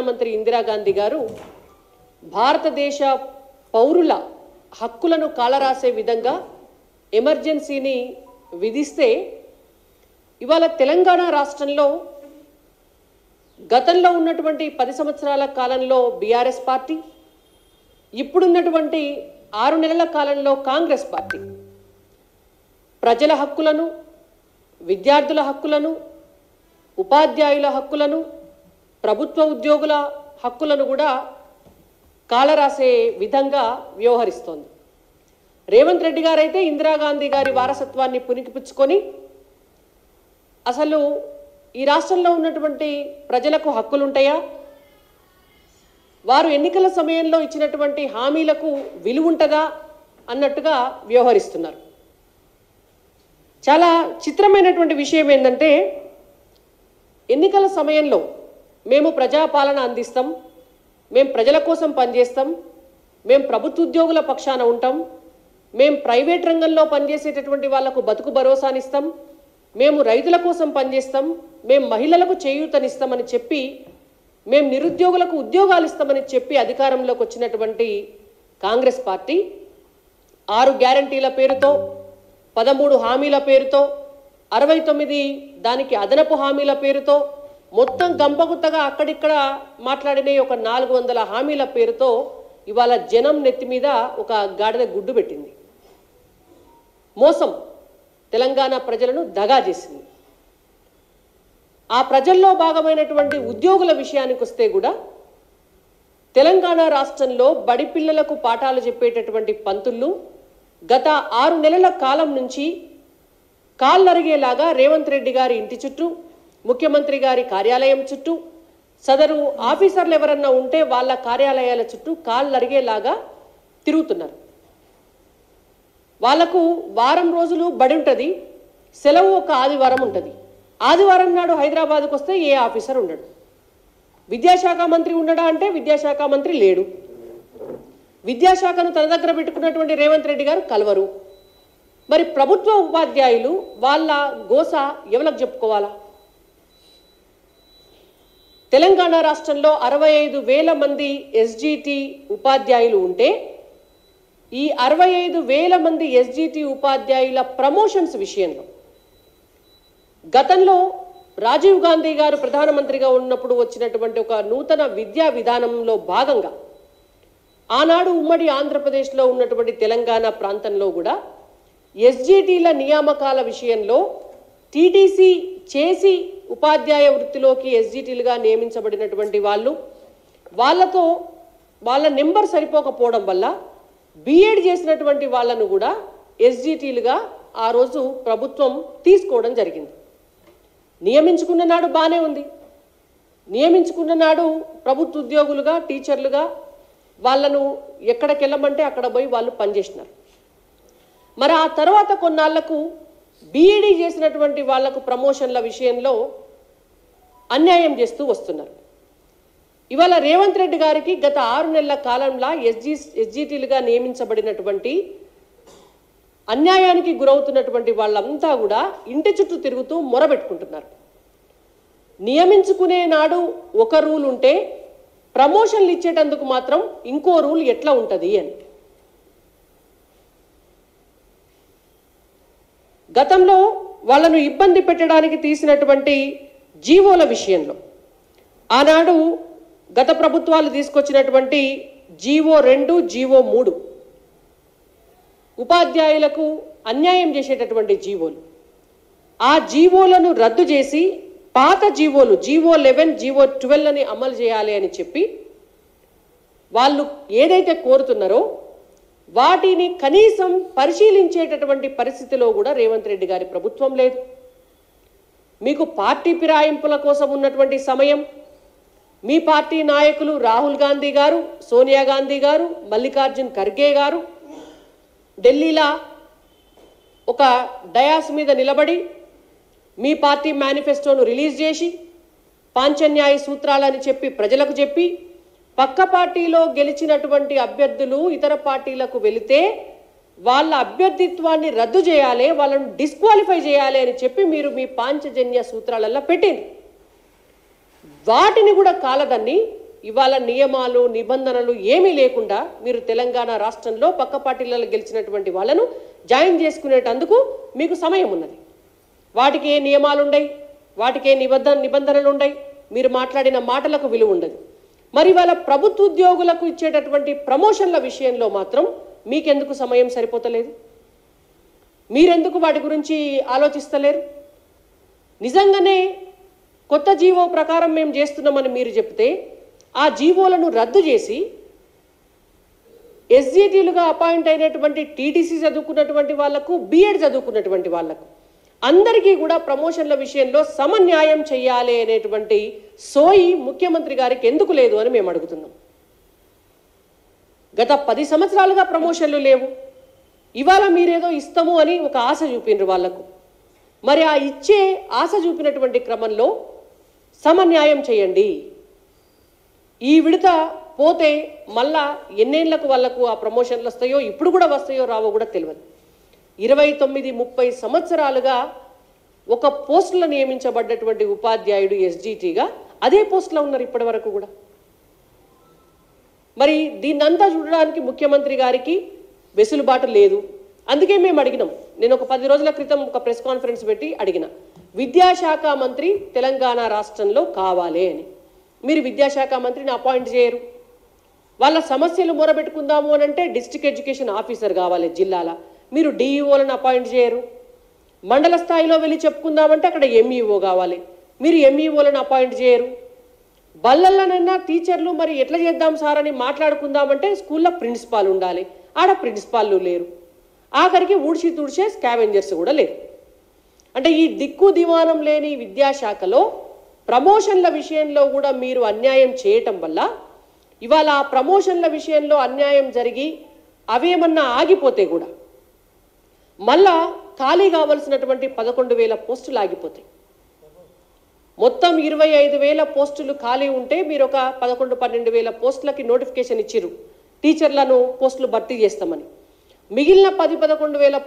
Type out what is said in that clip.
ప్రధానమంత్రి ఇందిరాగాంధీ గారు భారతదేశ పౌరుల హక్కులను కాలరాసే విధంగా ఎమర్జెన్సీని విధిస్తే ఇవాళ తెలంగాణ రాష్ట్రంలో గతంలో ఉన్నటువంటి 10 సంవత్సరాల కాలంలో బీఆర్ఎస్ పార్టీ, ఇప్పుడున్నటువంటి 6 నెలల కాలంలో కాంగ్రెస్ పార్టీ ప్రజల హక్కులను, విద్యార్థుల హక్కులను, ఉపాధ్యాయుల హక్కులను, ప్రభుత్వ ఉద్యోగుల హక్కులను కూడా కాలరాసే విధంగా వ్యవహరిస్తోంది. రేవంత్ రెడ్డి గారైతే ఇందిరాగాంధీ గారి వారసత్వాన్ని పుణికిపుచ్చుకొని అసలు ఈ రాష్ట్రంలో ఉన్నటువంటి ప్రజలకు హక్కులు ఉంటాయా, వారు ఎన్నికల సమయంలో ఇచ్చినటువంటి హామీలకు విలువ ఉంటుందా అన్నట్టుగా వ్యవహరిస్తున్నారు. చాలా చిత్రమైనటువంటి విషయం ఏంటంటే, ఎన్నికల సమయంలో మేము ప్రజాపాలన అందిస్తాం, మేము ప్రజల కోసం పనిచేస్తాం, మేము ప్రభుత్వ ఉద్యోగుల పక్షాన ఉంటాం, మేము ప్రైవేట్ రంగంలో పనిచేసేటటువంటి వాళ్లకు బతుకు భరోసానిస్తాం, మేము రైతుల కోసం పనిచేస్తాం, మేము మహిళలకు చేయూతనిస్తామని చెప్పి, మేము నిరుద్యోగులకు ఉద్యోగాలు ఇస్తామని చెప్పి అధికారంలోకి వచ్చినటువంటి కాంగ్రెస్ పార్టీ 6 గ్యారంటీల పేరుతో, 13 హామీల పేరుతో, 69 దానికి అదనపు హామీల పేరుతో, మొత్తం గంపగుత్తగా అక్కడిక్కడ మాట్లాడిన ఒక 400 హామీల పేరుతో ఇవాళ జనం నెత్తి మీద ఒక గాడిద గుడ్డు పెట్టింది. మోసం తెలంగాణ ప్రజలను దగా చేసింది. ఆ ప్రజల్లో భాగమైనటువంటి ఉద్యోగుల విషయానికి వస్తే కూడా తెలంగాణ రాష్ట్రంలో బడి పిల్లలకు పాఠాలు చెప్పేటటువంటి పంతుళ్ళు గత 6 నెలల కాలం నుంచి కాళ్ళరిగేలాగా రేవంత్ రెడ్డి గారి ఇంటి చుట్టూ, ముఖ్యమంత్రి గారి కార్యాలయం చుట్టూ, సదరు ఆఫీసర్లు ఎవరన్నా ఉంటే వాళ్ళ కార్యాలయాల చుట్టూ కాళ్ళరిగేలాగా తిరుగుతున్నారు. వాళ్లకు వారం రోజులు బడి ఉంటుంది, సెలవు ఒక ఆదివారం ఉంటుంది. ఆదివారం నాడు హైదరాబాద్కు వస్తే ఏ ఆఫీసర్ ఉండడు. విద్యాశాఖ మంత్రి ఉండడా అంటే విద్యాశాఖ మంత్రి లేడు. విద్యాశాఖను తన దగ్గర పెట్టుకున్నటువంటి రేవంత్ రెడ్డి గారు కలవరు. మరి ప్రభుత్వ ఉపాధ్యాయులు వాళ్ళ గోస ఎవరికి చెప్పుకోవాలా? తెలంగాణ రాష్ట్రంలో 65,000 మంది ఎస్జిటి ఉపాధ్యాయులు ఉంటే ఈ 65,000 మంది ఎస్జిటి ఉపాధ్యాయుల ప్రమోషన్స్ విషయంలో గతంలో రాజీవ్ గాంధీ గారు ప్రధానమంత్రిగా ఉన్నప్పుడు వచ్చినటువంటి ఒక నూతన విద్యా విధానంలో భాగంగా ఆనాడు ఉమ్మడి ఆంధ్రప్రదేశ్లో ఉన్నటువంటి తెలంగాణ ప్రాంతంలో కూడా ఎస్జిటిల నియామకాల విషయంలో టీటీసీ చేసి ఉపాధ్యాయ వృత్తిలోకి ఎస్జిటిలుగా నియమించబడినటువంటి వాళ్ళతో వాళ్ళ నెంబర్ సరిపోకపోవడం వల్ల బీఎడ్ చేసినటువంటి వాళ్ళను కూడా ఎస్జిటిలుగా ఆ రోజు ప్రభుత్వం తీసుకోవడం జరిగింది. నియమించుకున్న నాడు బాగానే ఉంది. నియమించుకున్న నాడు ప్రభుత్వ ఉద్యోగులుగా, టీచర్లుగా వాళ్ళను ఎక్కడికి వెళ్ళమంటే అక్కడ పోయి వాళ్ళు పనిచేసినారు. మరి ఆ తర్వాత కొన్నాళ్లకు బీఈడీ చేసినటువంటి వాళ్లకు ప్రమోషన్ల విషయంలో అన్యాయం చేస్తూ వస్తున్నారు. ఇవాళ రేవంత్ రెడ్డి గారికి గత 6 నెలల కాలంలో ఎస్జిటిలుగా నియమించబడినటువంటి అన్యాయానికి గురవుతున్నటువంటి వాళ్ళంతా కూడా ఇంటి చుట్టూ తిరుగుతూ మొరబెట్టుకుంటున్నారు. నియమించుకునే నాడు ఒక రూల్ ఉంటే ప్రమోషన్లు ఇచ్చేటందుకు మాత్రం ఇంకో రూల్ ఎట్లా ఉంటుంది అని. గతంలో వాళ్ళను ఇబ్బంది పెట్టడానికి తీసినటువంటి జీవోల విషయంలో ఆనాడు గత ప్రభుత్వాలు తీసుకొచ్చినటువంటి జీవో 2, జీవో 3 ఉపాధ్యాయులకు అన్యాయం చేసేటటువంటి జీవోలు, ఆ జీవోలను రద్దు చేసి పాత జీవోలు జీవో 11, జీవో 12 అని అమలు చేయాలి అని చెప్పి వాళ్ళు ఏదైతే కోరుతున్నారో వాటిని కనీసం పరిశీలించేటటువంటి పరిస్థితిలో కూడా రేవంత్ రెడ్డి గారి ప్రభుత్వం లేదు. మీకు పార్టీ ఫిరాయింపుల కోసం ఉన్నటువంటి సమయం మీ పార్టీ నాయకులు రాహుల్ గాంధీ గారు, సోనియా గాంధీ గారు, మల్లికార్జున్ ఖర్గే గారు ఢిల్లీలో ఒక డయాస్ మీద నిలబడి మీ పార్టీ మేనిఫెస్టోను రిలీజ్ చేసి పాంచన్యాయ సూత్రాలని చెప్పి ప్రజలకు చెప్పి పక్క పార్టీలో గెలిచినటువంటి అభ్యర్థులు ఇతర పార్టీలకు వెళితే వాళ్ళ అభ్యర్థిత్వాన్ని రద్దు చేయాలి, వాళ్ళను డిస్క్వాలిఫై చేయాలి అని చెప్పి మీరు మీ పాంచజన్య సూత్రాలలో పెట్టింది. వాటిని కూడా కాలదన్ని ఇవాళ నియమాలు నిబంధనలు ఏమీ లేకుండా మీరు తెలంగాణ రాష్ట్రంలో పక్క పార్టీలలో గెలిచినటువంటి వాళ్ళను జాయిన్ చేసుకునేటందుకు మీకు సమయం ఉన్నది. వాటికి ఏ నియమాలు ఉండయి, వాటికి ఏ నిబంధనలు ఉండయి, మీరు మాట్లాడిన మాటలకు విలువ ఉండదు. మరి వాళ్ళ ప్రభుత్వ ఉద్యోగులకు ఇచ్చేటటువంటి ప్రమోషన్ల విషయంలో మాత్రం మీకెందుకు సమయం సరిపోతలేదు? మీరెందుకు వాటి గురించి ఆలోచిస్తలేరు? నిజంగానే కొత్త జీవో ప్రకారం మేము చేస్తున్నామని మీరు చెప్తే ఆ జీవోలను రద్దు చేసి ఎస్జిటీలుగా అపాయింట్ అయినటువంటి టీటీసీ చదువుకున్నటువంటి వాళ్లకు, బిఎడ్ చదువుకున్నటువంటి వాళ్లకు అందరికీ కూడా ప్రమోషన్ల విషయంలో సమన్యాయం చేయాలి అనేటువంటి సోయి ముఖ్యమంత్రి గారికి ఎందుకు లేదు అని మేము అడుగుతున్నాం. గత 10 సంవత్సరాలుగా ప్రమోషన్లు లేవు. ఇవాళ మీరేదో ఇస్తాము అని ఒక ఆశ చూపినరు వాళ్లకు. మరి ఆ ఇచ్చే ఆశ చూపినటువంటి క్రమంలో సమన్యాయం చేయండి. ఈ విడత పోతే మళ్ళా ఎన్నేళ్లకు వాళ్లకు ఆ ప్రమోషన్లు వస్తాయో, ఇప్పుడు కూడా వస్తాయో రావో కూడా తెలియదు. 29-30 సంవత్సరాలుగా ఒక పోస్టులో నియమించబడ్డటువంటి ఉపాధ్యాయుడు ఎస్జిటిగా అదే పోస్టులో ఉన్నారు ఇప్పటి వరకు కూడా. మరి దీన్నంతా చూడడానికి ముఖ్యమంత్రి గారికి వెసులుబాటు లేదు. అందుకే మేము అడిగినాం. నేను ఒక 10 రోజుల క్రితం ఒక ప్రెస్ కాన్ఫరెన్స్ పెట్టి అడిగిన, విద్యాశాఖ మంత్రి తెలంగాణ రాష్ట్రంలో కావాలి అని. మీరు విద్యాశాఖ మంత్రిని అపాయింట్ చేయరు. వాళ్ళ సమస్యలు మొరబెట్టుకుందాము అని అంటే డిస్ట్రిక్ట్ ఎడ్యుకేషన్ ఆఫీసర్ కావాలి జిల్లాల, మీరు డిఈఓలను అపాయింట్ చేయరు. మండల స్థాయిలో వెళ్ళి చెప్పుకుందామంటే అక్కడ ఎంఈఓ కావాలి, మీరు ఎంఈఓలను అపాయింట్ చేయరు. బల్లల్లోనైనా టీచర్లు మరి ఎట్లా చేద్దాం సార్ అని మాట్లాడుకుందామంటే స్కూల్లో ప్రిన్సిపాల్ ఉండాలి, ఆడ ప్రిన్సిపాల్లు లేరు. ఆఖరికి ఊడ్చి తుడిచే స్కావెంజర్స్ కూడా లేరు. అంటే ఈ దిక్కు దివానం లేని విద్యాశాఖలో ప్రమోషన్ల విషయంలో కూడా మీరు అన్యాయం చేయటం వల్ల ఇవాళ ఆ ప్రమోషన్ల విషయంలో అన్యాయం జరిగి అవేమన్నా ఆగిపోతే కూడా మళ్ళా ఖాళీ కావలసినటువంటి 11,000 పోస్టులు ఆగిపోతాయి. మొత్తం 25,000 పోస్టులు ఖాళీ ఉంటే మీరు ఒక 11-12,000 పోస్టులకి నోటిఫికేషన్ ఇచ్చిర్రు టీచర్లను పోస్టులు భర్తీ చేస్తామని. మిగిలిన 10-11,000